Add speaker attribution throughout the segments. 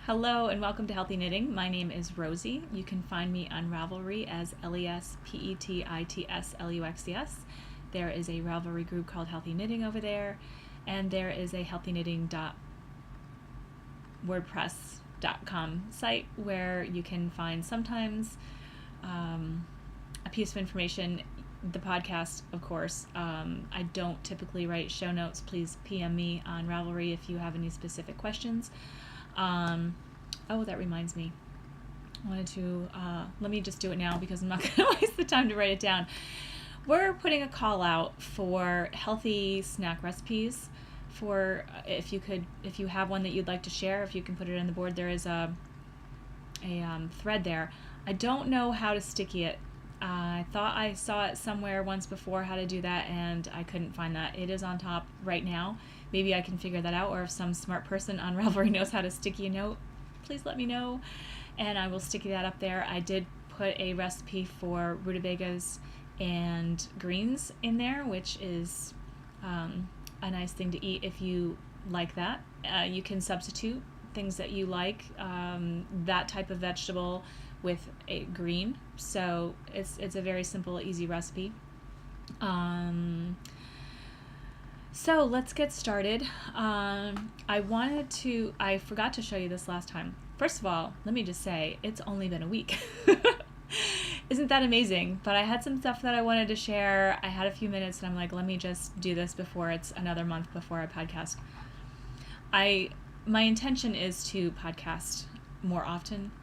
Speaker 1: Hello and welcome to Healthy Knitting. My name is Rosie. You can find me on Ravelry as LESPETITSLUXDS. There is a Ravelry group called Healthy Knitting over there, and there is a healthyknitting.wordpress.com site where you can find sometimes a piece of information. The podcast, of course. I don't typically write show notes. Please PM me on Ravelry if you have any specific questions. Oh, that reminds me. Let me just do it now because I'm not going to waste the time to write it down. We're putting a call out for healthy snack recipes. For if you have one that you'd like to share, if you can put it on the board, there is a thread there. I don't know how to sticky it. I thought I saw it somewhere once before how to do that, and I couldn't find that. It is on top right now. Maybe I can figure that out, or if some smart person on Ravelry knows how to sticky a note, please let me know, and I will sticky that up there. I did put a recipe for rutabagas and greens in there, which is a nice thing to eat if you like that. You can substitute things that you like, that type of vegetable with a green. So it's a very simple, easy recipe. So let's get started. I forgot to show you this last time. First of all, let me just say, it's only been a week. Isn't that amazing? But I had some stuff that I wanted to share. I had a few minutes and I'm like, let me just do this before it's another month before I podcast. My intention is to podcast more often.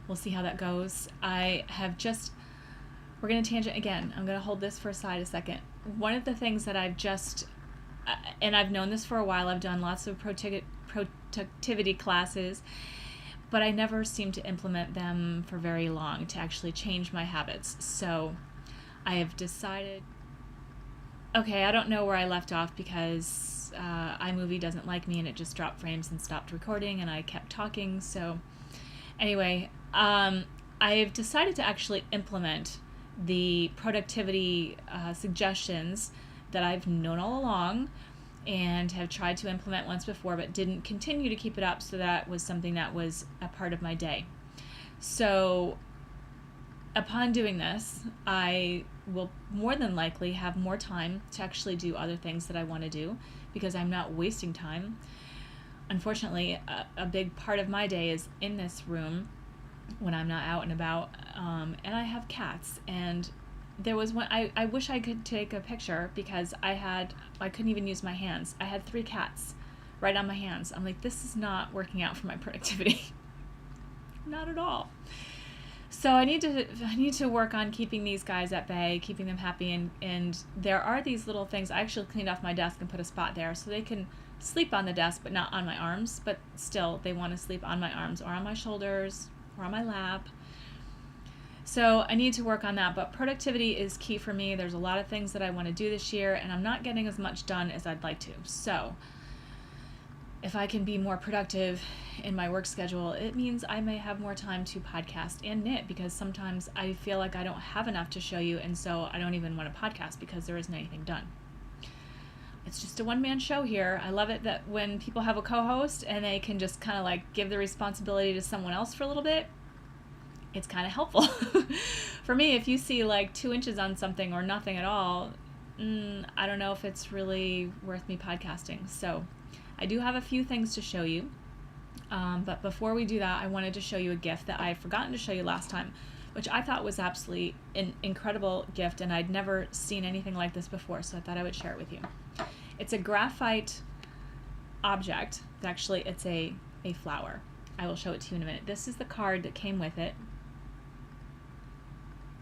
Speaker 1: We'll see how that goes. We're going to tangent again. I'm going to hold this for a second. One of the things that and I've known this for a while, I've done lots of productivity classes, but I never seem to implement them for very long to actually change my habits. So I have decided, okay, I don't know where I left off because iMovie doesn't like me and it just dropped frames and stopped recording and I kept talking. So anyway, I've decided to actually implement the productivity suggestions that I've known all along and have tried to implement once before but didn't continue to keep it up, so that was something that was a part of my day. So upon doing this, I will more than likely have more time to actually do other things that I want to do because I'm not wasting time. Unfortunately, a big part of my day is in this room when I'm not out and about, and I have cats, and there was one, I wish I could take a picture because I couldn't even use my hands. I had 3 cats right on my hands. I'm like, this is not working out for my productivity. Not at all. So I need to work on keeping these guys at bay, keeping them happy, and there are these little things. I actually cleaned off my desk and put a spot there so they can sleep on the desk but not on my arms, but still they want to sleep on my arms or on my shoulders or on my lap. So I need to work on that, but productivity is key for me. There's a lot of things that I want to do this year and I'm not getting as much done as I'd like to. So if I can be more productive in my work schedule, it means I may have more time to podcast and knit, because sometimes I feel like I don't have enough to show you, and so I don't even want to podcast because there isn't anything done. It's just a one-man show here. I love it that when people have a co-host and they can just kind of like give the responsibility to someone else for a little bit, it's kind of helpful. For me, if you see like 2 inches on something or nothing at all, I don't know if it's really worth me podcasting. So I do have a few things to show you. But before we do that, I wanted to show you a gift that I'd forgotten to show you last time, which I thought was absolutely an incredible gift, and I'd never seen anything like this before, so I thought I would share it with you. It's a graphite object. Actually, it's a flower. I will show it to you in a minute. This is the card that came with it.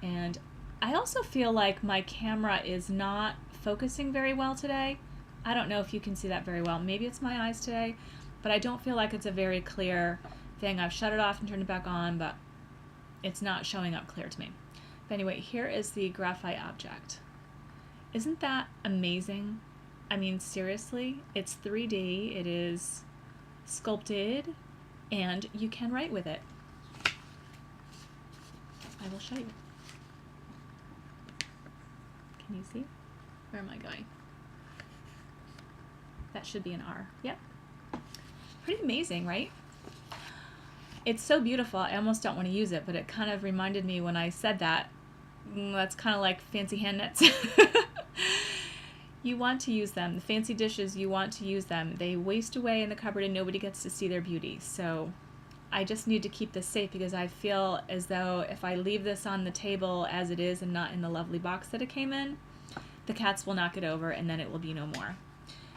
Speaker 1: And I also feel like my camera is not focusing very well today. I don't know if you can see that very well. Maybe it's my eyes today, but I don't feel like it's a very clear thing. I've shut it off and turned it back on, but it's not showing up clear to me. But anyway, here is the graphite object. Isn't that amazing? I mean, seriously, it's 3D, it is sculpted, and you can write with it. I will show you. Can you see? Where am I going? That should be an R. Yep. Pretty amazing, right? It's so beautiful, I almost don't want to use it, but it kind of reminded me when I said that. That's kind of like fancy hand nets. You want to use them. The fancy dishes, you want to use them. They waste away in the cupboard and nobody gets to see their beauty. So I just need to keep this safe because I feel as though if I leave this on the table as it is and not in the lovely box that it came in, the cats will knock it over and then it will be no more.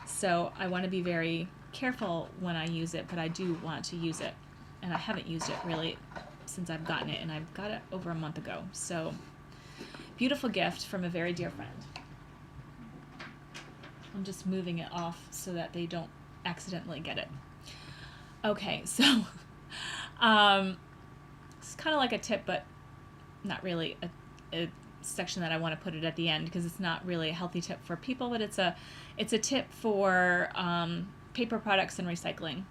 Speaker 1: So I want to be very careful when I use it, but I do want to use it. And I haven't used it really since I've gotten it, and I got it over a month ago. So beautiful gift from a very dear friend. I'm just moving it off so that they don't accidentally get it. Okay, so it's kind of like a tip, but not really a section that I want to put it at the end because it's not really a healthy tip for people, but it's a tip for paper products and recycling.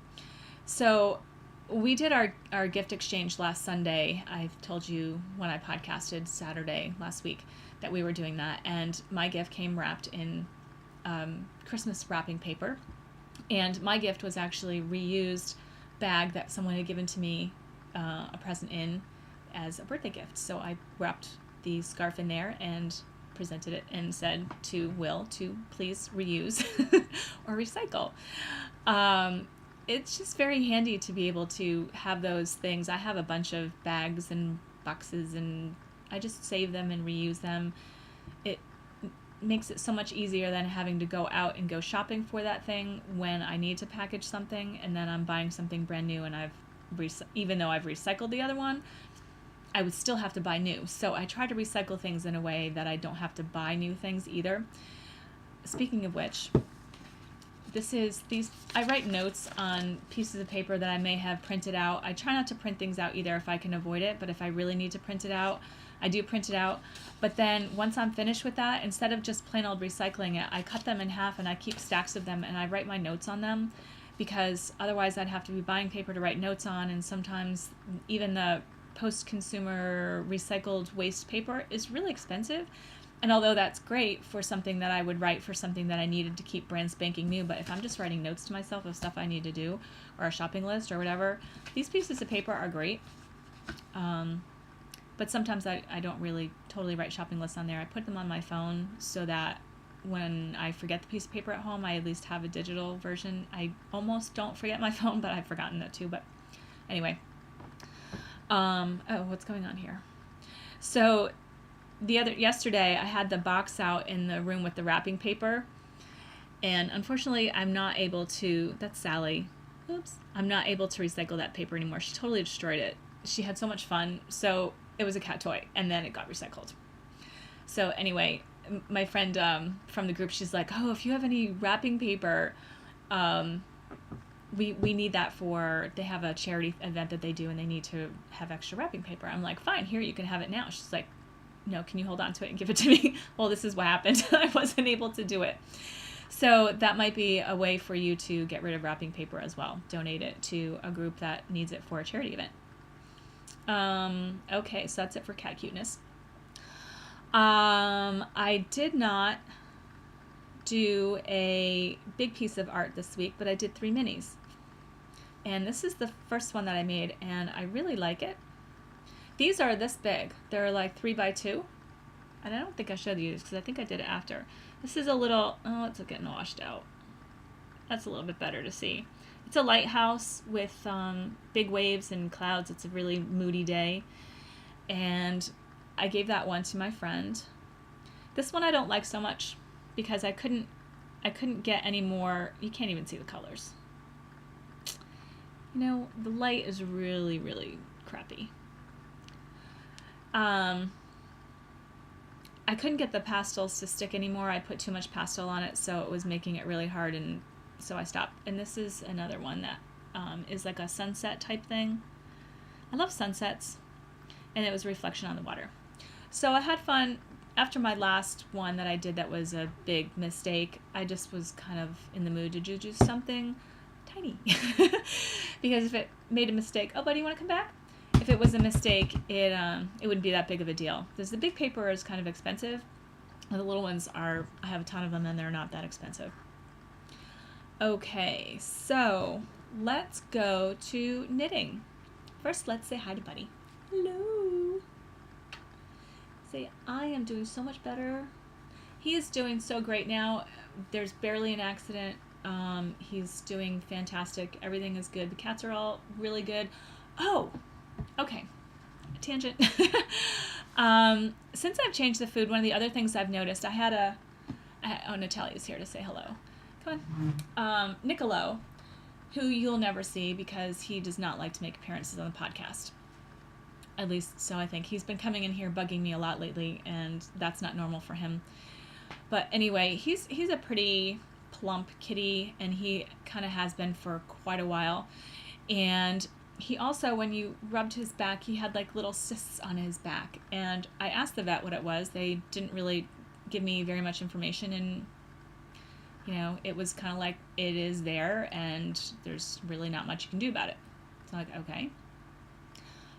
Speaker 1: So we did our gift exchange last Sunday. I told you when I podcasted Saturday last week that we were doing that, and my gift came wrapped in Christmas wrapping paper, and my gift was actually reused bag that someone had given to me a present in as a birthday gift. So I wrapped the scarf in there and presented it and said to Will to please reuse or recycle. It's just very handy to be able to have those things. I have a bunch of bags and boxes and I just save them and reuse them. It makes it so much easier than having to go out and go shopping for that thing when I need to package something and then I'm buying something brand new and even though I've recycled the other one, I would still have to buy new. So I try to recycle things in a way that I don't have to buy new things either. Speaking of which, I write notes on pieces of paper that I may have printed out. I try not to print things out either if I can avoid it, but if I really need to print it out, I do print it out. But then once I'm finished with that, instead of just plain old recycling it, I cut them in half and I keep stacks of them and I write my notes on them because otherwise I'd have to be buying paper to write notes on, and sometimes even the post-consumer recycled waste paper is really expensive. And although that's great for something that I would write for something that I needed to keep brand spanking new, but if I'm just writing notes to myself of stuff I need to do or a shopping list or whatever, these pieces of paper are great. But sometimes I don't really totally write shopping lists on there. I put them on my phone so that when I forget the piece of paper at home, I at least have a digital version. I almost don't forget my phone, but I've forgotten that too. But anyway. What's going on here? So yesterday I had the box out in the room with the wrapping paper, and unfortunately I'm not able to, that's Sally. Oops. I'm not able to recycle that paper anymore. She totally destroyed it. She had so much fun. So it was a cat toy and then it got recycled. So anyway, my friend from the group, she's like, oh, if you have any wrapping paper, we need that they have a charity event that they do and they need to have extra wrapping paper. I'm like, fine, here, you can have it now. She's like, no, can you hold on to it and give it to me? Well, this is what happened. I wasn't able to do it. So that might be a way for you to get rid of wrapping paper as well. Donate it to a group that needs it for a charity event. Okay, so that's it for cat cuteness. I did not do a big piece of art this week, but I did 3 minis. And this is the first one that I made, and I really like it. These are this big. They're like 3x2. And I don't think I showed you this because I think I did it after. This is a little, oh, it's getting washed out. That's a little bit better to see. It's a lighthouse with big waves and clouds. It's a really moody day. And I gave that one to my friend. This one I don't like so much because I couldn't get any more. You can't even see the colors. You know, the light is really, really crappy. I couldn't get the pastels to stick anymore. I put too much pastel on it, so it was making it really hard, and so I stopped. And this is another one that is like a sunset type thing. I love sunsets, and it was a reflection on the water. So I had fun. After my last one that I did that was a big mistake, I just was kind of in the mood to do something tiny. Because if it made a mistake, oh, buddy, you want to come back? If it was a mistake, it wouldn't be that big of a deal. Because the big paper is kind of expensive. And the little ones are, I have a ton of them and they're not that expensive. Okay, so let's go to knitting. First, let's say hi to Buddy. Hello. Say, I am doing so much better. He is doing so great now. There's barely an accident. He's doing fantastic. Everything is good. The cats are all really good. Oh, okay. Tangent. Since I've changed the food, one of the other things I've noticed, Natalia's here to say hello. Come on. Niccolo, who you'll never see because he does not like to make appearances on the podcast. At least so I think. He's been coming in here bugging me a lot lately, and that's not normal for him. But anyway, he's a pretty plump kitty, and he kind of has been for quite a while. And he also, when you rubbed his back, he had like little cysts on his back. And I asked the vet what it was. They didn't really give me very much information, and it was kind of like, it is there, and there's really not much you can do about it. So I'm like, okay.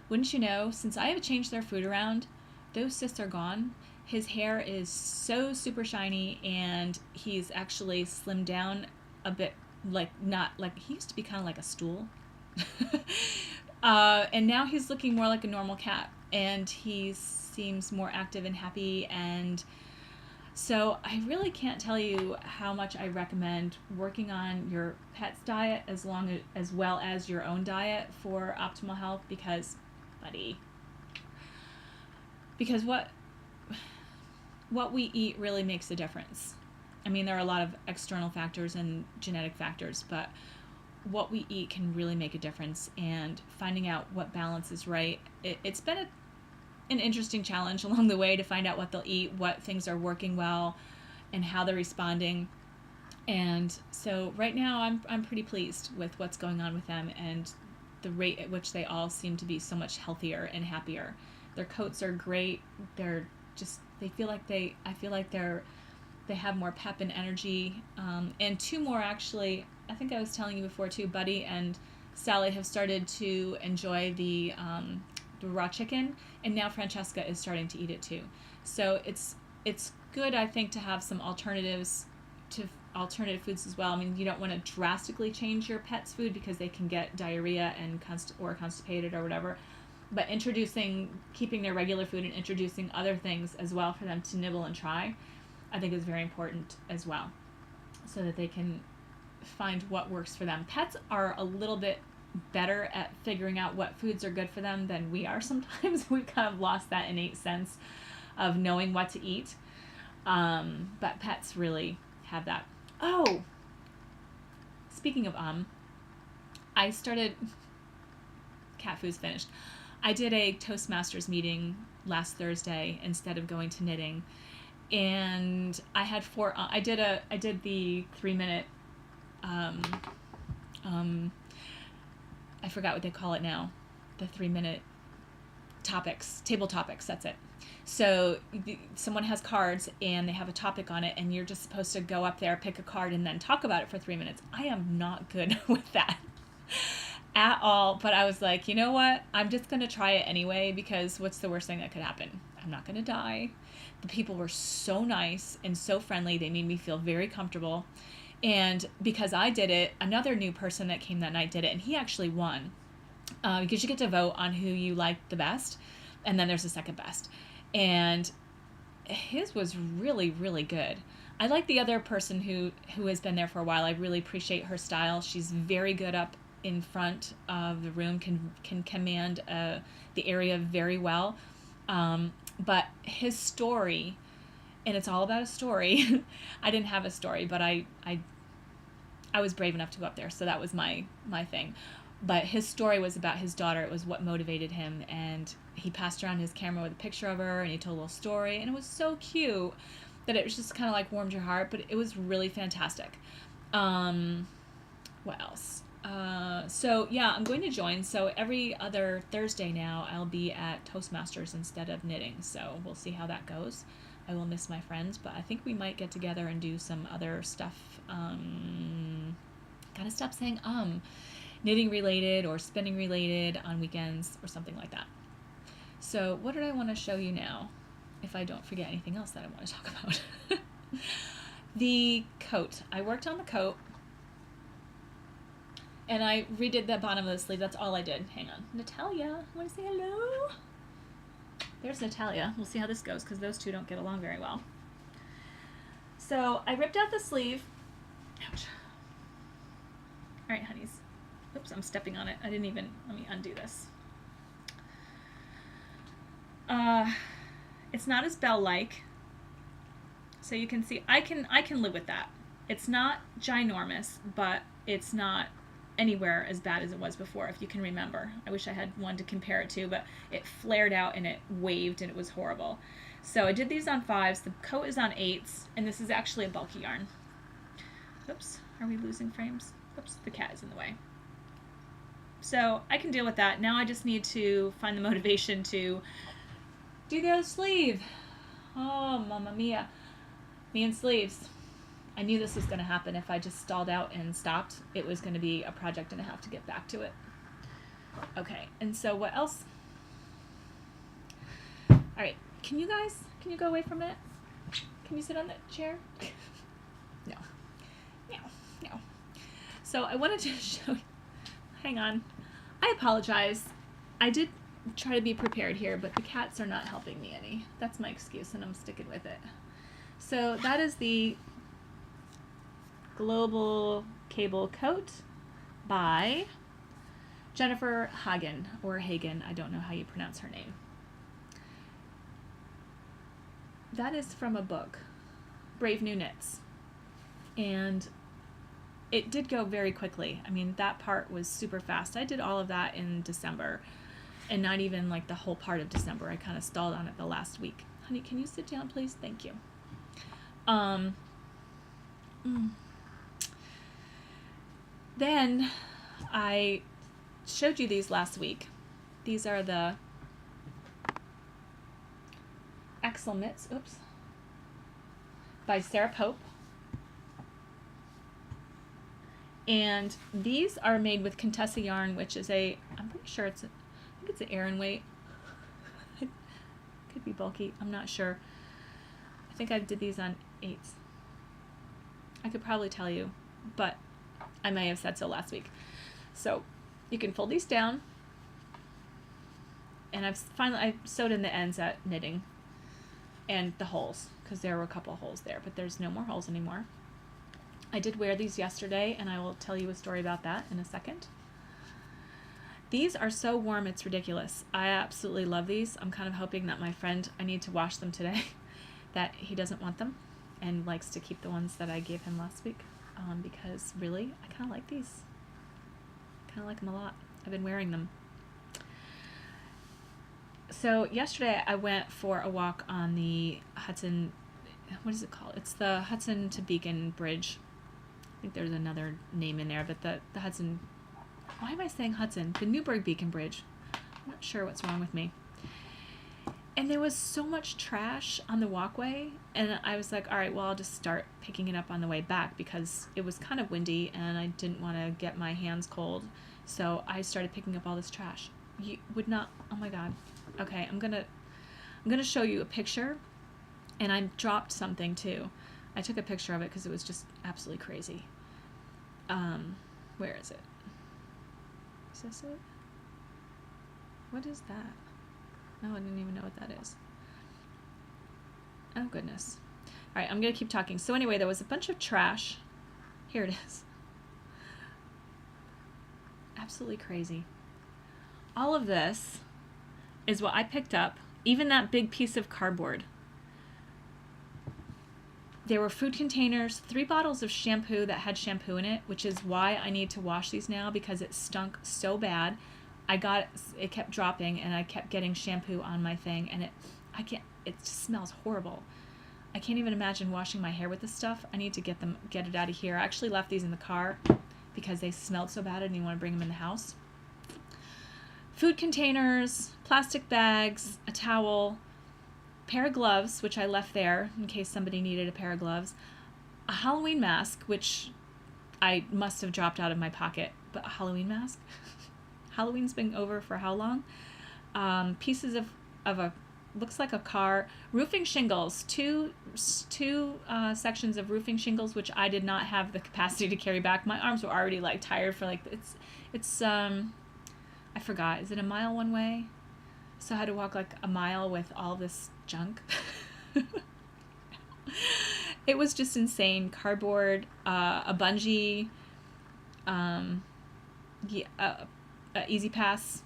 Speaker 1: Wouldn't you know, since I have changed their food around, those cysts are gone. His hair is so super shiny, and he's actually slimmed down a bit, not like, he used to be kind of like a stool. And now he's looking more like a normal cat, and he seems more active and happy. And so I really can't tell you how much I recommend working on your pet's diet as well as your own diet for optimal health, because what we eat really makes a difference. I mean, there are a lot of external factors and genetic factors, but what we eat can really make a difference. And finding out what balance is right, it's been an interesting challenge along the way to find out what they'll eat, what things are working well, and how they're responding. And so right now I'm pretty pleased with what's going on with them, and the rate at which they all seem to be so much healthier and happier. Their coats are great. I feel like they have more pep and energy. And two more, actually, I think I was telling you before too, Buddy and Sally have started to enjoy the raw chicken, and now Francesca is starting to eat it too. So it's good, I think, to have some alternative foods as well. I mean, you don't want to drastically change your pet's food because they can get diarrhea or constipated or whatever. But keeping their regular food and introducing other things as well for them to nibble and try, I think is very important as well, so that they can find what works for them. Pets are a little bit better at figuring out what foods are good for them than we are sometimes. We've kind of lost that innate sense of knowing what to eat. But pets really have that. Oh, speaking of I started, cat food's finished. I did a Toastmasters meeting last Thursday instead of going to knitting, and I had I did the 3-minute I forgot what they call it now, the 3-minute table topics, that's it. So someone has cards and they have a topic on it, and you're just supposed to go up there, pick a card, and then talk about it for 3 minutes. I am not good with that at all, but I was like, you know what? I'm just going to try it anyway, because what's the worst thing that could happen? I'm not going to die. The people were so nice and so friendly. They made me feel very comfortable. And because I did it, another new person that came that night did it, and he actually won. Because you get to vote on who you like the best, and then there's a second best. And his was really, really good. I like the other person who has been there for a while. I really appreciate her style. She's very good up in front of the room, can command the area very well. But his story, and it's all about a story. I didn't have a story, but I was brave enough to go up there, so that was my thing. But his story was about his daughter. It was what motivated him, and he passed around his camera with a picture of her, and he told a little story, and it was so cute that it was just kind of like warmed your heart. But it was really fantastic. What else? So yeah, I'm going to join. So every other Thursday now, I'll be at Toastmasters instead of knitting. So we'll see how that goes. I will miss my friends, but I think we might get together and do some other stuff. Gotta stop saying knitting related or spinning related on weekends or something like that. So what did I want to show you now, if I don't forget anything else that I want to talk about? The coat. I worked on the coat, And I redid the bottom of the sleeve. That's all I did. Hang on. Natalia, want to say hello? There's Natalia. We'll see how this goes because those two don't get along very well. So I ripped out the sleeve. Ouch. All right, honeys. Oops, I'm stepping on it. I didn't even, let me undo this. It's not as bell-like. So you can see, I can live with that. It's not ginormous, but it's not anywhere as bad as it was before, if you can remember. I wish I had one to compare it to, but it flared out and it waved and it was horrible. So I did these on 5s. The coat is on 8s, and this is actually a bulky yarn. Oops, are we losing frames? Oops, the cat is in the way. So I can deal with that. Now I just need to find the motivation to do the other sleeve. Oh, mamma mia. Me and sleeves. I knew this was going to happen. If I just stalled out and stopped, it was going to be a project and a half to get back to it. Okay, and so what else? All right, can you go away for a minute? Can you sit on that chair? No. No. So I wanted to show you, hang on. I apologize. I did try to be prepared here, but the cats are not helping me any. That's my excuse, and I'm sticking with it. So that is the Global Cable Coat by Jennifer Hagen, or Hagen, I don't know how you pronounce her name. That is from a book, Brave New Knits, and it did go very quickly. I mean, that part was super fast. I did all of that in December, and not even like the whole part of December. I kind of stalled on it the last week. Honey, can you sit down, please? Thank you. Then I showed you these last week. These are the exle mitts, oops, by Sarah Pope. And these are made with Contessa yarn, which is I'm pretty sure I think it's an Aran weight. Could be bulky, I'm not sure. I think I did these on 8s. I could probably tell you, but I may have said so last week. So you can fold these down, and I sewed in the ends at knitting and the holes, because there were a couple of holes there, but there's no more holes anymore. I did wear these yesterday, and I will tell you a story about that in a second. These are so warm, it's ridiculous. I absolutely love these. I'm kind of hoping that my friend, I need to wash them today, that he doesn't want them and likes to keep the ones that I gave him last week, because really, I kind of like these. Kind of like them a lot. I've been wearing them. So yesterday I went for a walk on the Hudson, what is it called? It's the Hudson to Beacon Bridge. I think there's another name in there, but the Hudson, why am I saying Hudson? The Newburgh Beacon Bridge. I'm not sure what's wrong with me. And there was so much trash on the walkway, and I was like, all right, well, I'll just start picking it up on the way back, because it was kind of windy and I didn't want to get my hands cold. So I started picking up all this trash. You would not, oh my God. Okay, I'm gonna show you a picture, and I dropped something too. I took a picture of it because it was just absolutely crazy. Where is it? Is this it? What is that? Oh, I didn't even know what that is. Oh, goodness. All right, I'm going to keep talking. So anyway, there was a bunch of trash. Here it is. Absolutely crazy. All of this is what I picked up, even that big piece of cardboard. There were food containers, 3 bottles of shampoo that had shampoo in it, which is why I need to wash these now, because it stunk so bad. It kept dropping, and I kept getting shampoo on my thing, and it just smells horrible. I can't even imagine washing my hair with this stuff. I need to get it out of here. I actually left these in the car because they smelled so bad I didn't even want to bring them in the house. Food containers, plastic bags, a towel, pair of gloves, which I left there in case somebody needed a pair of gloves, a Halloween mask, which I must have dropped out of my pocket, but a Halloween mask? Halloween's been over for how long? Pieces of a looks like a car. Roofing shingles, two sections of roofing shingles, which I did not have the capacity to carry back. My arms were already like tired for like, it's I forgot, is it a mile one way? So I had to walk like a mile with all this junk. It was just insane. Cardboard, a bungee, Easy Pass.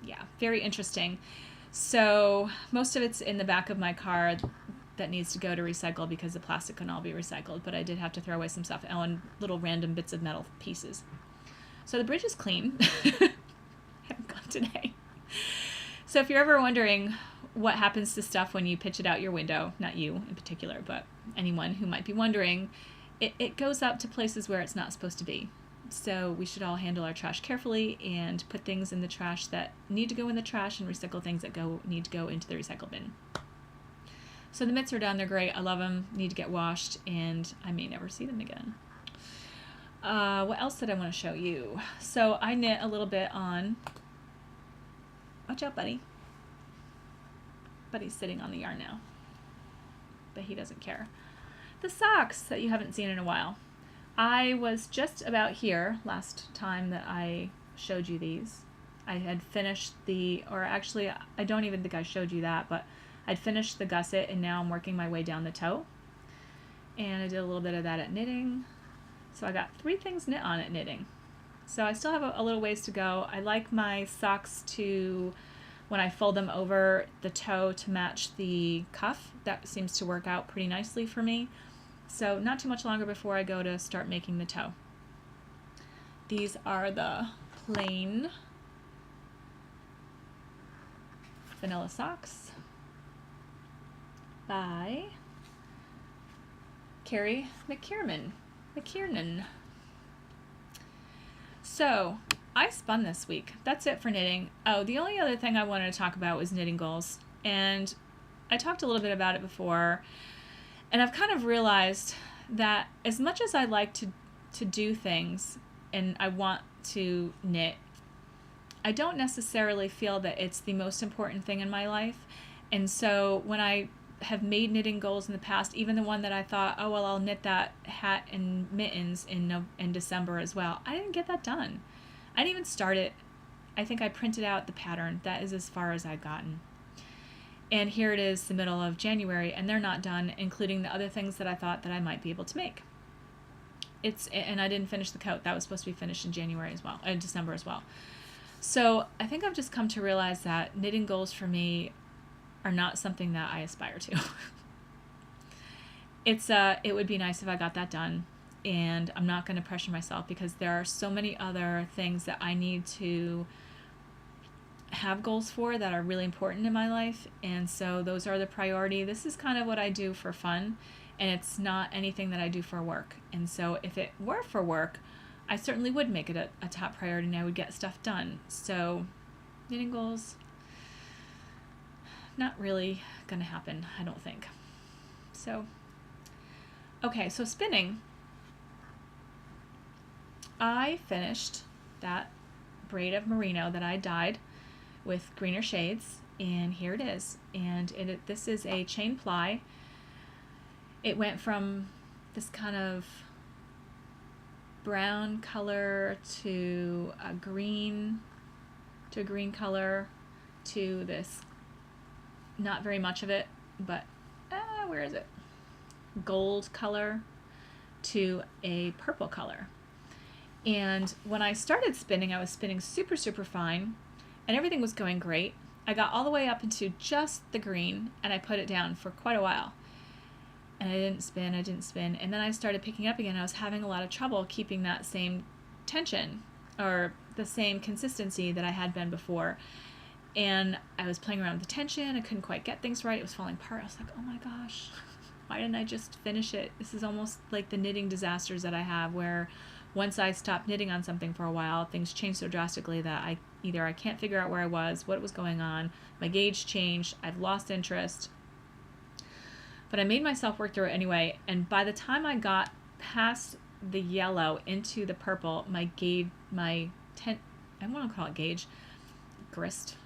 Speaker 1: Yeah, very interesting. So most of it's in the back of my car that needs to go to recycle because the plastic can all be recycled, but I did have to throw away some stuff and little random bits of metal pieces. So the bridge is clean. I haven't gone today. So if you're ever wondering what happens to stuff when you pitch it out your window, not you in particular, but anyone who might be wondering, it goes up to places where it's not supposed to be. So we should all handle our trash carefully and put things in the trash that need to go in the trash and recycle things that need to go into the recycle bin. So the mitts are done. They're great. I love them. Need to get washed, and I may never see them again. What else did I want to show you? So I knit a little bit on... Watch out, buddy. Buddy's sitting on the yarn now. But he doesn't care. The socks that you haven't seen in a while. I was just about here last time that I showed you these. I had finished or actually, I don't even think I showed you that, but I'd finished the gusset and now I'm working my way down the toe. And I did a little bit of that at knitting. So I got 3 things knit on at knitting. So I still have a little ways to go. I like my socks to, when I fold them over the toe, to match the cuff. That seems to work out pretty nicely for me. So not too much longer before I go to start making the toe. These are the plain vanilla socks by Carrie McKiernan. So I spun this week. That's it for knitting. Oh, the only other thing I wanted to talk about was knitting goals. And I talked a little bit about it before. And I've kind of realized that as much as I like to do things and I want to knit, I don't necessarily feel that it's the most important thing in my life. And so when I have made knitting goals in the past, even the one that I thought, oh, well, I'll knit that hat and mittens in December as well, I didn't get that done. I didn't even start it. I think I printed out the pattern. That is as far as I've gotten. And here it is, the middle of January, and they're not done, including the other things that I thought that I might be able to make. And I didn't finish the coat. That was supposed to be finished in December as well. So I think I've just come to realize that knitting goals for me are not something that I aspire to. It would be nice if I got that done, and I'm not going to pressure myself because there are so many other things that I need to have goals for that are really important in my life, and so those are the priority. This is kind of what I do for fun, and it's not anything that I do for work. And so if it were for work, I certainly would make it a top priority and I would get stuff done. So knitting goals, not really gonna happen, I don't think. So okay, so spinning, I finished that braid of merino that I dyed with greener shades, and here it is. And this is a chain ply. It went from this kind of brown color to a green color to this, not very much of it, but where is it? Gold color to a purple color. And when I started spinning, I was spinning super, super fine. And everything was going great. I got all the way up into just the green, and I put it down for quite a while. And I didn't spin. And then I started picking up again. I was having a lot of trouble keeping that same tension or the same consistency that I had been before. And I was playing around with the tension. I couldn't quite get things right. It was falling apart. I was like, oh my gosh, why didn't I just finish it? This is almost like the knitting disasters that I have, where once I stopped knitting on something for a while, things change so drastically that I can't figure out where I was, what was going on, my gauge changed, I've lost interest. But I made myself work through it anyway, and by the time I got past the yellow into the purple, I want to call it grist.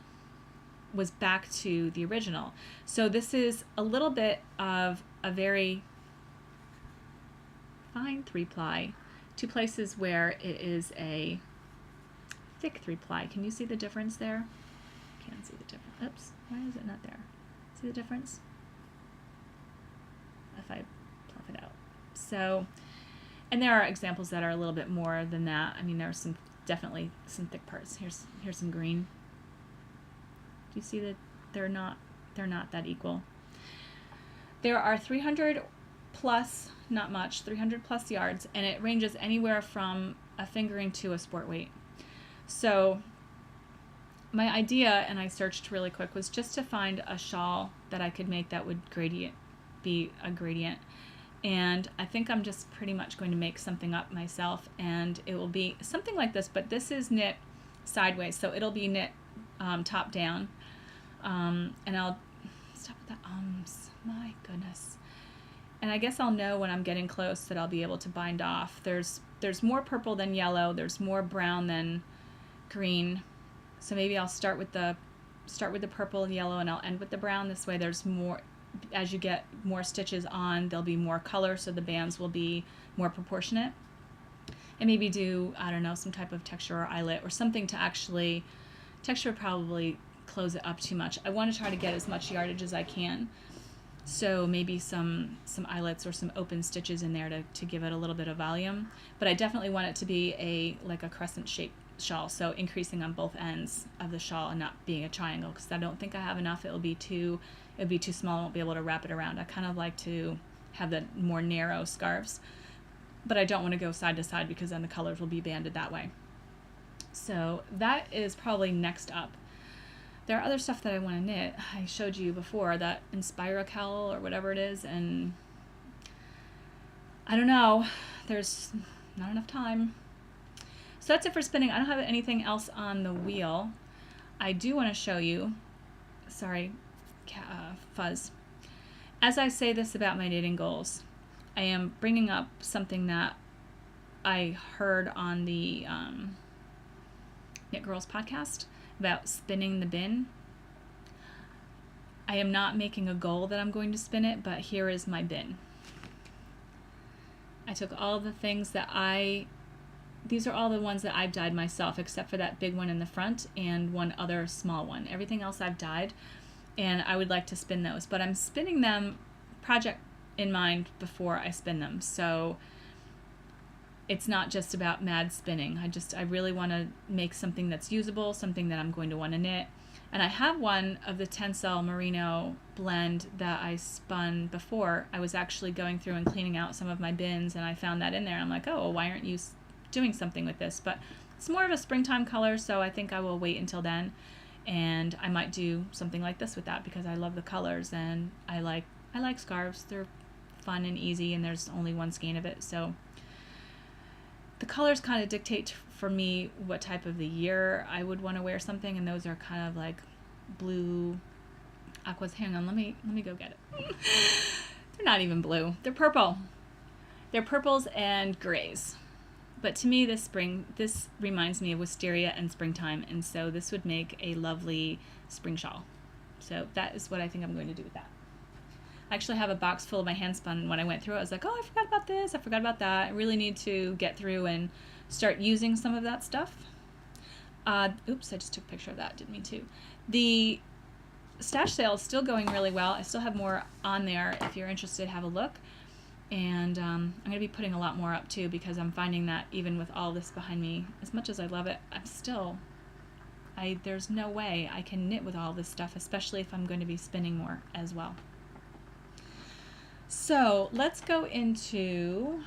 Speaker 1: was back to the original. So this is a little bit of a very fine 3-ply to places where it is a thick 3-ply. Can you see the difference there? Can't see the difference. Oops, why is it not there? See the difference? If I plop it out. So, and there are examples that are a little bit more than that. I mean, there are some, definitely some thick parts. Here's some green. Do you see that they're not that equal? There are 300 plus, not much, 300 plus yards, and it ranges anywhere from a fingering to a sport weight. So my idea, and I searched really quick, was just to find a shawl that I could make that would be a gradient. And I think I'm just pretty much going to make something up myself, and it will be something like this, but this is knit sideways, so it'll be knit top down. And I'll stop with the ums, my goodness. And I guess I'll know when I'm getting close that I'll be able to bind off. There's more purple than yellow, there's more brown than green. So maybe I'll start with the purple and yellow, and I'll end with the brown. This way there's more, as you get more stitches on, there'll be more color, so the bands will be more proportionate. And maybe do, I don't know, some type of texture or eyelet or something to actually, texture would probably close it up too much. I want to try to get as much yardage as I can. So maybe some eyelets or some open stitches in there to give it a little bit of volume. But I definitely want it to be like a crescent shaped shawl, so increasing on both ends of the shawl and not being a triangle, because I don't think I have enough. It'll be too small. I won't be able to wrap it around. I kind of like to have the more narrow scarves, but I don't want to go side to side because then the colors will be banded that way. So that is probably next up. There are other stuff that I want to knit. I showed you before that Inspira cowl or whatever it is, and I don't know, there's not enough time. So that's it for spinning. I don't have anything else on the wheel. I do want to show you, sorry, fuzz. As I say this about my knitting goals, I am bringing up something that I heard on the Knit Girls podcast about spinning the bin. I am not making a goal that I'm going to spin it, but here is my bin. I took all the things that these are all the ones that I've dyed myself, except for that big one in the front and one other small one. Everything else I've dyed, and I would like to spin those, but I'm spinning them project in mind before I spin them. So it's not just about mad spinning. I really want to make something that's usable, something that I'm going to want to knit. And I have one of the Tencel Merino blend that I spun before. I was actually going through and cleaning out some of my bins, and I found that in there. And I'm like, oh, well, why aren't you doing something with this? But it's more of a springtime color, so I think I will wait until then, and I might do something like this with that because I love the colors, and I like scarves. They're fun and easy, and there's only one skein of it, so the colors kind of dictate for me what type of the year I would want to wear something, and those are kind of like blue aquas. Hang on, let me go get it. They're not even blue, they're purple. They're purples and grays. But to me, this reminds me of wisteria and springtime, and so this would make a lovely spring shawl. So that is what I think I'm going to do with that. I actually have a box full of my hand spun. When I went through it, I was like, oh, I forgot about this, I forgot about that. I really need to get through and start using some of that stuff. Oops, I just took a picture of that, didn't mean to. The stash sale is still going really well. I still have more on there. If you're interested, have a look. And I'm going to be putting a lot more up too, because I'm finding that even with all this behind me, as much as I love it, there's no way I can knit with all this stuff, especially if I'm going to be spinning more as well. So let's go into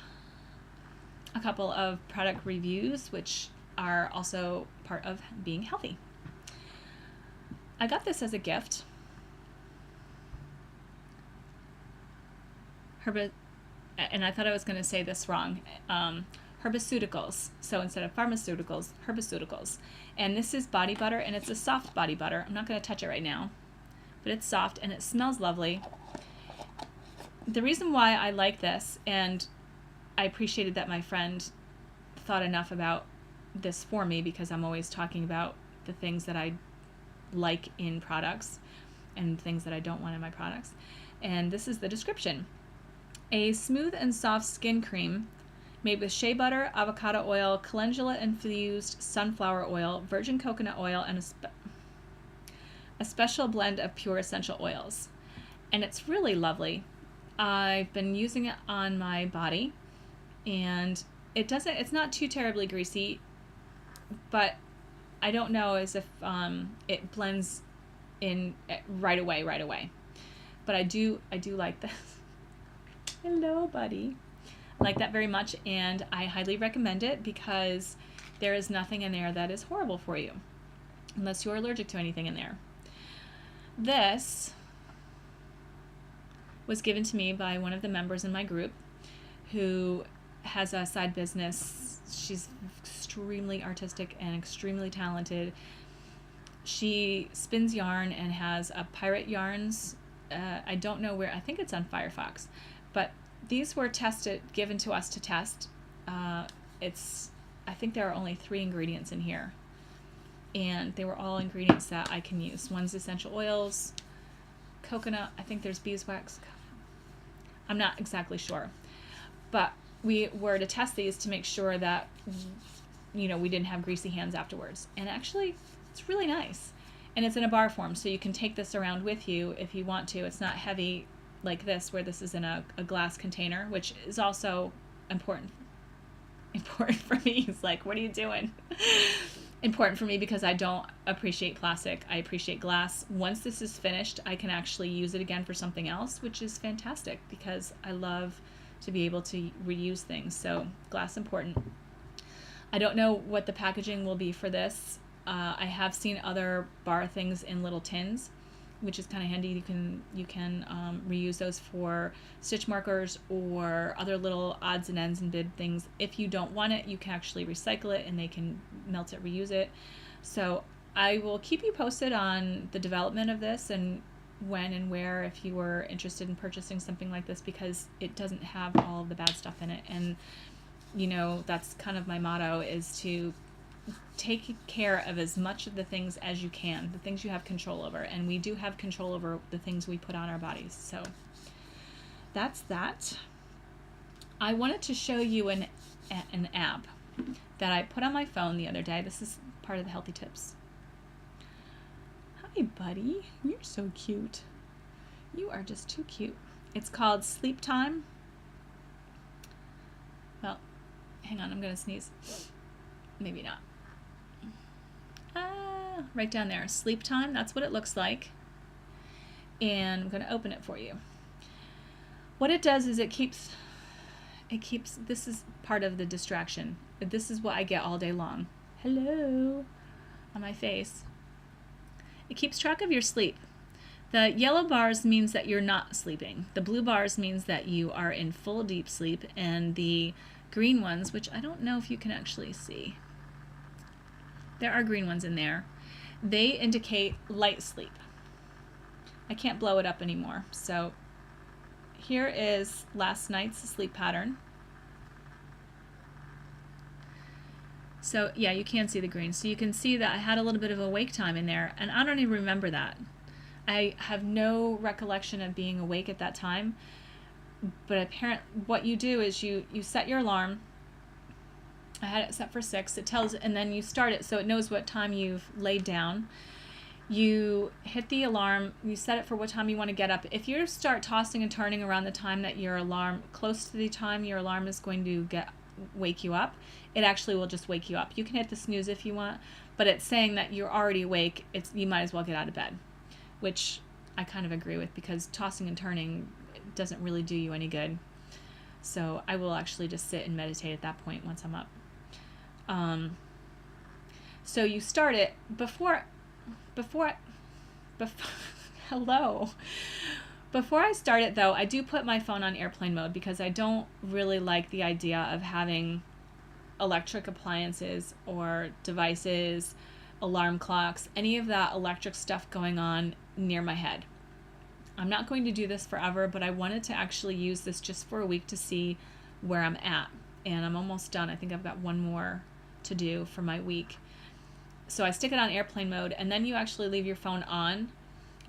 Speaker 1: a couple of product reviews, which are also part of being healthy. I got this as a gift. And I thought I was going to say this wrong. Herbaceuticals. So instead of pharmaceuticals, herbaceuticals. And this is body butter, and it's a soft body butter. I'm not going to touch it right now, but it's soft and it smells lovely. The reason why I like this, and I appreciated that my friend thought enough about this for me, because I'm always talking about the things that I like in products and things that I don't want in my products. And this is the description. A smooth and soft skin cream made with shea butter, avocado oil, calendula-infused sunflower oil, virgin coconut oil, and a special blend of pure essential oils. And it's really lovely. I've been using it on my body, and it's not too terribly greasy, but I don't know as if it blends in right away. But I do like this. Hello, buddy. I like that very much, and I highly recommend it because there is nothing in there that is horrible for you, unless you're allergic to anything in there. This was given to me by one of the members in my group who has a side business. She's extremely artistic and extremely talented. She spins yarn and has a Pirate Yarns. I don't know where, I think it's on Firefox, but these were given to us to test. I think there are only 3 ingredients in here, and they were all ingredients that I can use. One's essential oils, coconut, I think there's beeswax. I'm not exactly sure, but we were to test these to make sure that, we didn't have greasy hands afterwards. And actually, it's really nice. And it's in a bar form, so you can take this around with you if you want to. It's not heavy like this, where this is in a glass container, which is also important for me. It's like, what are you doing? Important for me because I don't appreciate plastic. I appreciate glass. Once this is finished, I can actually use it again for something else, which is fantastic because I love to be able to reuse things. So glass important. I don't know what the packaging will be for this. I have seen other bar things in little tins, which is kind of handy. You can reuse those for stitch markers or other little odds and ends and bid things. If you don't want it, you can actually recycle it and they can melt it, reuse it. So I will keep you posted on the development of this and when and where if you were interested in purchasing something like this, because it doesn't have all of the bad stuff in it. And that's kind of my motto, is to take care of as much of the things as you can, the things you have control over. And we do have control over the things we put on our bodies. So that's that. I wanted to show you an app that I put on my phone the other day. This is part of the healthy tips. Hi, buddy. You're so cute. You are just too cute. It's called Sleep Time. Well, hang on, I'm going to sneeze. Maybe not. Right down there, Sleep Time, that's what it looks like. And I'm going to open it for you. What it does is it keeps, this is part of the distraction. This is what I get all day long. Hello, on my face. It keeps track of your sleep. The yellow bars means that you're not sleeping. The blue bars means that you are in full deep sleep, and the green ones, which I don't know if you can actually see. There are green ones in there. They indicate light sleep. I can't blow it up anymore. So here is last night's sleep pattern. So yeah, you can see the green. So you can see that I had a little bit of awake time in there, and I don't even remember that. I have no recollection of being awake at that time. But what you do is you set your alarm. I had it set for 6. It tells, and then you start it so it knows what time you've laid down. You hit the alarm. You set it for what time you want to get up. If you start tossing and turning around the time that your alarm, close to the time your alarm is going to wake you up, it actually will just wake you up. You can hit the snooze if you want, but it's saying that you're already awake. You might as well get out of bed, which I kind of agree with, because tossing and turning doesn't really do you any good. So I will actually just sit and meditate at that point once I'm up. So you start it before hello. Before I start it though, I do put my phone on airplane mode because I don't really like the idea of having electric appliances or devices, alarm clocks, any of that electric stuff going on near my head. I'm not going to do this forever, but I wanted to actually use this just for a week to see where I'm at. And I'm almost done. I think I've got one more to do for my week. So I stick it on airplane mode, and then you actually leave your phone on,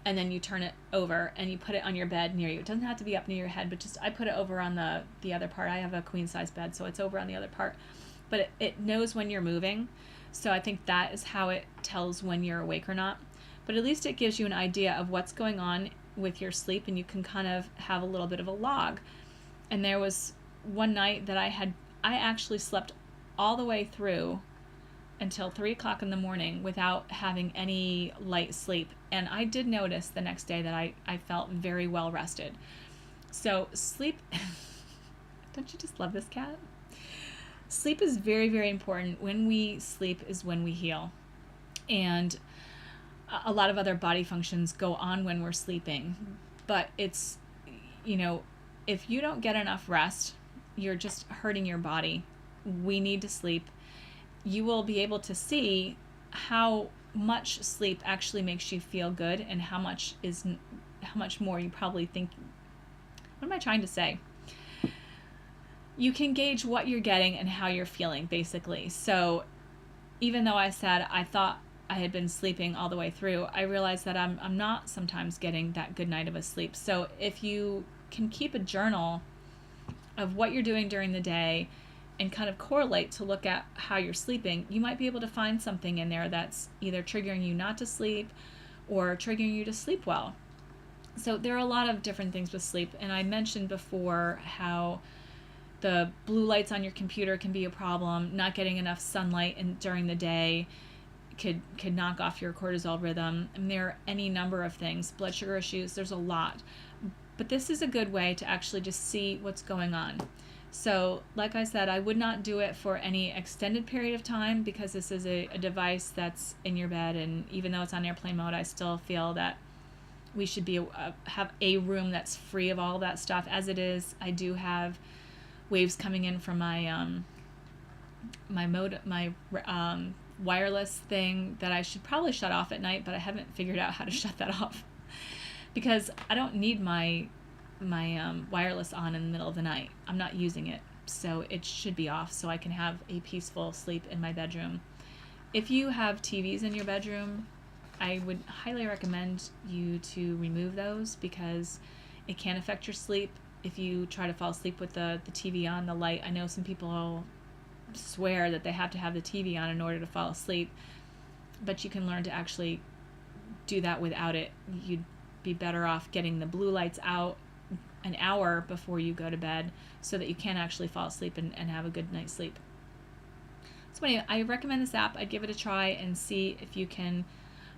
Speaker 1: and then you turn it over and you put it on your bed near you. It doesn't have to be up near your head, but just I put it over on the other part. I have a queen size bed, so it's over on the other part. But it knows when you're moving. So I think that is how it tells when you're awake or not. But at least it gives you an idea of what's going on with your sleep, and you can kind of have a little bit of a log. And there was one night that I actually slept all the way through until 3 o'clock in the morning without having any light sleep. And I did notice the next day that I felt very well rested. So sleep, don't you just love this cat? Sleep is very, very important. When we sleep is when we heal. And a lot of other body functions go on when we're sleeping. But it's, if you don't get enough rest, you're just hurting your body. We need to sleep. You will be able to see how much sleep actually makes you feel good and how much more you probably think. What am I trying to say? You can gauge what you're getting and how you're feeling, basically. So even though I said I thought I had been sleeping all the way through, I realized that I'm not sometimes getting that good night of a sleep. So if you can keep a journal of what you're doing during the day and kind of correlate to look at how you're sleeping, you might be able to find something in there that's either triggering you not to sleep or triggering you to sleep well. So there are a lot of different things with sleep, and I mentioned before how the blue lights on your computer can be a problem. Not getting enough sunlight during the day could knock off your cortisol rhythm. And there are any number of things. Blood sugar issues, there's a lot. But this is a good way to actually just see what's going on. So like I said, I would not do it for any extended period of time because this is a device that's in your bed, and even though it's on airplane mode, I still feel that we should be have a room that's free of all of that stuff. As it is, I do have waves coming in from my wireless thing that I should probably shut off at night, but I haven't figured out how to shut that off because I don't need my wireless on in the middle of the night. I'm not using it, so it should be off so I can have a peaceful sleep in my bedroom. If you have TVs in your bedroom, I would highly recommend you to remove those because it can affect your sleep. If you try to fall asleep with the TV on, the light, I know some people swear that they have to have the TV on in order to fall asleep, but you can learn to actually do that without it. You'd be better off getting the blue lights out an hour before you go to bed so that you can actually fall asleep and have a good night's sleep. So anyway, I recommend this app. I'd give it a try and see if you can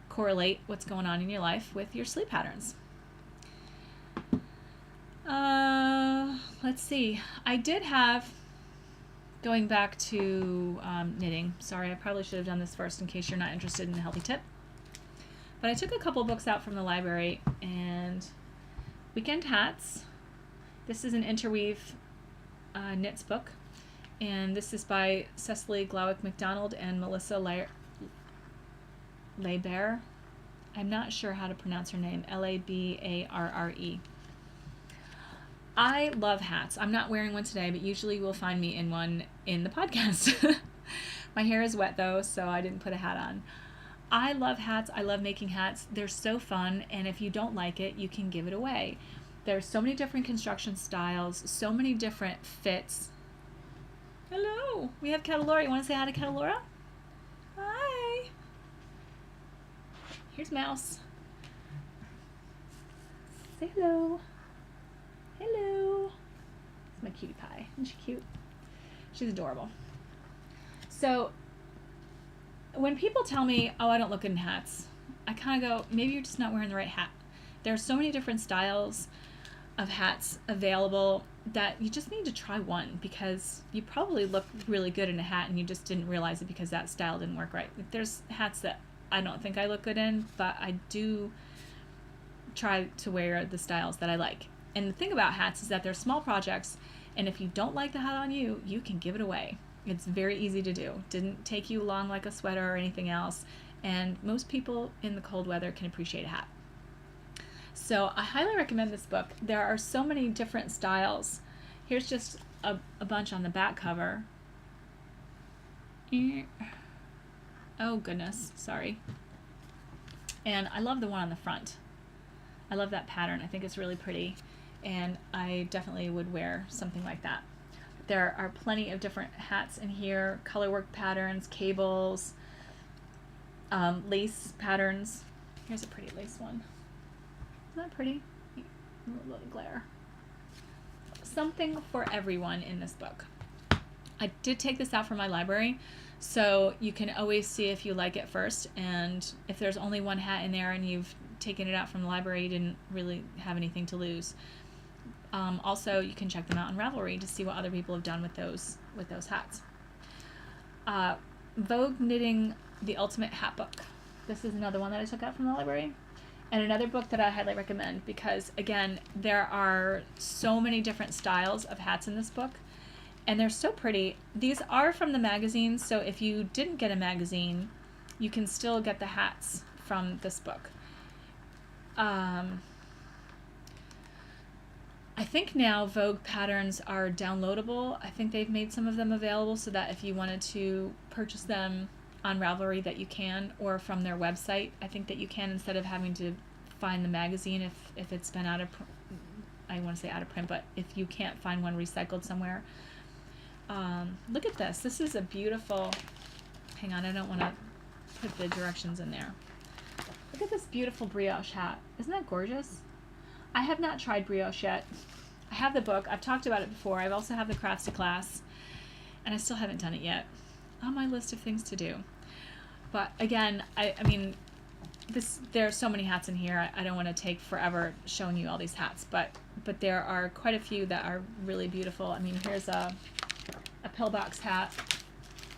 Speaker 1: correlate what's going on in your life with your sleep patterns. Let's see. I did have, going back to knitting, sorry, I probably should have done this first in case you're not interested in a healthy tip. But I took a couple books out from the library, and Weekend Hats. This is an interweave knits book, and this is by Cecily Glowick McDonald and Melissa Labarre. I'm not sure how to pronounce her name. Labarre. I love hats. I'm not wearing one today, but usually you will find me in one in the podcast. My hair is wet though, so I didn't put a hat on. I love hats. I love making hats. They're so fun, and if you don't like it, you can give it away. There's so many different construction styles, so many different fits. Hello, we have Catalora. You want to say hi to Catalora? Hi. Here's Mouse. Say hello. Hello. It's my cutie pie. Isn't she cute? She's adorable. So when people tell me, oh, I don't look good in hats, I kind of go, maybe you're just not wearing the right hat. There are so many different styles of hats available that you just need to try one because you probably look really good in a hat and you just didn't realize it because that style didn't work right. There's hats that I don't think I look good in, but I do try to wear the styles that I like. And the thing about hats is that they're small projects, and if you don't like the hat on you, you can give it away. It's very easy to do. Didn't take you long like a sweater or anything else, and most people in the cold weather can appreciate a hat. So I highly recommend this book. There are so many different styles. Here's just a bunch on the back cover. Oh goodness, sorry. And I love the one on the front. I love that pattern. I think it's really pretty, and I definitely would wear something like that. There are plenty of different hats in here, colorwork patterns, cables, lace patterns. Here's a pretty lace one. Isn't that pretty? A little glare. Something for everyone in this book. I did take this out from my library, so you can always see if you like it first, and if there's only one hat in there and you've taken it out from the library, you didn't really have anything to lose. Also, you can check them out on Ravelry to see what other people have done with those hats. Vogue Knitting the Ultimate Hat Book. This is another one that I took out from the library, and another book that I highly recommend because, again, there are so many different styles of hats in this book, and they're so pretty. These are from the magazine, so if you didn't get a magazine, you can still get the hats from this book. I think now Vogue patterns are downloadable. I think they've made some of them available so that if you wanted to purchase them on Ravelry that you can, or from their website, I think that you can, instead of having to find the magazine if it's been out of, I want to say out of print, but if you can't find one recycled somewhere. Look at this. This is a beautiful, hang on, I don't want to put the directions in there. Look at this beautiful brioche hat. Isn't that gorgeous? I have not tried brioche yet. I have the book. I've talked about it before. I also have the crafts to class, and I still haven't done it yet. On my list of things to do. But again, I mean, there are so many hats in here. I don't want to take forever showing you all these hats, but there are quite a few that are really beautiful. I mean, here's a pillbox hat,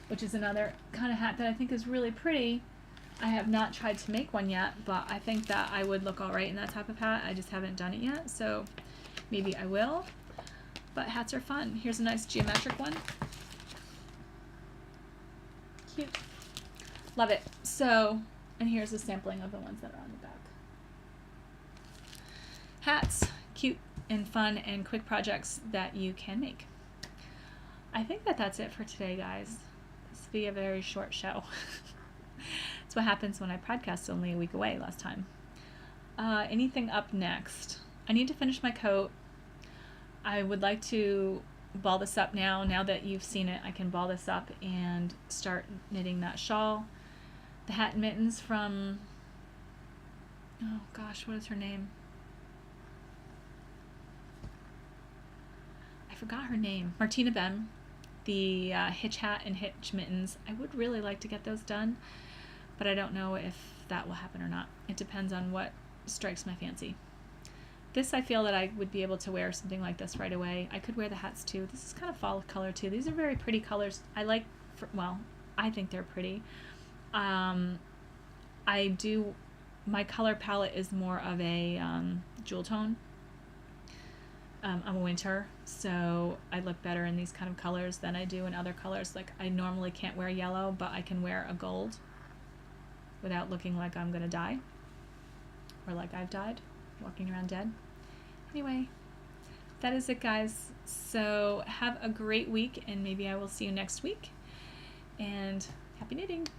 Speaker 1: which is another kind of hat that I think is really pretty. I have not tried to make one yet, but I think that I would look all right in that type of hat. I just haven't done it yet, so maybe I will. But hats are fun. Here's a nice geometric one. Cute. Love it. So, and here's a sampling of the ones that are on the back. Hats, cute and fun and quick projects that you can make. I think that that's it for today, guys. This will be a very short show. That's what happens when I podcast only a week away last time. Anything up next? I need to finish my coat. I would like to ball this up now. Now that you've seen it, I can ball this up and start knitting that shawl. The hat and mittens from, oh gosh, what is her name? I forgot her name. Martina Bem. The hitch hat and hitch mittens. I would really like to get those done, but I don't know if that will happen or not. It depends on what strikes my fancy. This, I feel that I would be able to wear something like this right away. I could wear the hats too. This is kind of fall color too. These are very pretty colors. I like, well, I think they're pretty. My color palette is more of a jewel tone. I'm a winter, so I look better in these kind of colors than I do in other colors. Like, I normally can't wear yellow, but I can wear a gold without looking like I'm gonna die, or like I've died, walking around dead. Anyway, that is it, guys. So have a great week, and maybe I will see you next week, and happy knitting!